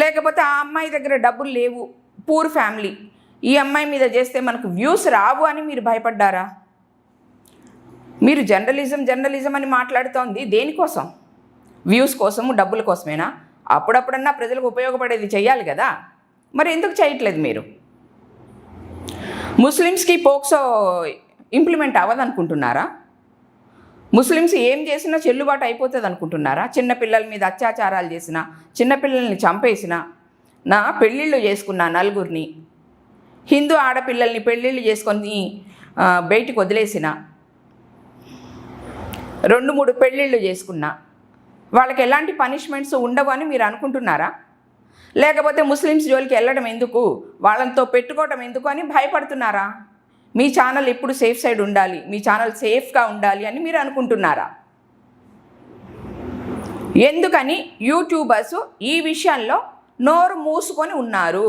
లేకపోతే ఆ అమ్మాయి దగ్గర డబ్బులు లేవు, పూర్ ఫ్యామిలీ, ఈ అమ్మాయి మీద చేస్తే మనకు వ్యూస్ రావు అని మీరు భయపడ్డారా? మీరు జర్నలిజం అని మాట్లాడుతోంది దేనికోసం? వ్యూస్ కోసము, డబ్బుల కోసమేనా? అప్పుడప్పుడన్నా ప్రజలకు ఉపయోగపడేది చెయ్యాలి కదా, మరి ఎందుకు చేయట్లేదు మీరు? ముస్లిమ్స్కి పోక్సో ఇంప్లిమెంట్ అవ్వదనుకుంటున్నారా? ముస్లిమ్స్ ఏం చేసినా చెల్లుబాటు అయిపోతుంది అనుకుంటున్నారా? చిన్నపిల్లల మీద అత్యాచారాలు చేసినా, చిన్నపిల్లల్ని చంపేసినా, నా పెళ్ళిళ్ళు చేసుకున్నా నలుగురిని, హిందూ ఆడపిల్లల్ని పెళ్ళిళ్ళు చేసుకొని బయటికి వదిలేసిన, 2-3 పెళ్ళిళ్ళు చేసుకున్నా, వాళ్ళకి ఎలాంటి పనిష్మెంట్స్ ఉండవు అని మీరు అనుకుంటున్నారా? లేకపోతే ముస్లిమ్స్ జోలికి వెళ్ళడం ఎందుకు, వాళ్ళతో పెట్టుకోవడం ఎందుకు అని భయపడుతున్నారా? మీ ఛానల్ ఎప్పుడు సేఫ్ సైడ్ ఉండాలి, మీ ఛానల్ సేఫ్గా ఉండాలి అని మీరు అనుకుంటున్నారా? ఎందుకని యూట్యూబర్స్ ఈ విషయంలో నోరు మూసుకొని ఉన్నారు?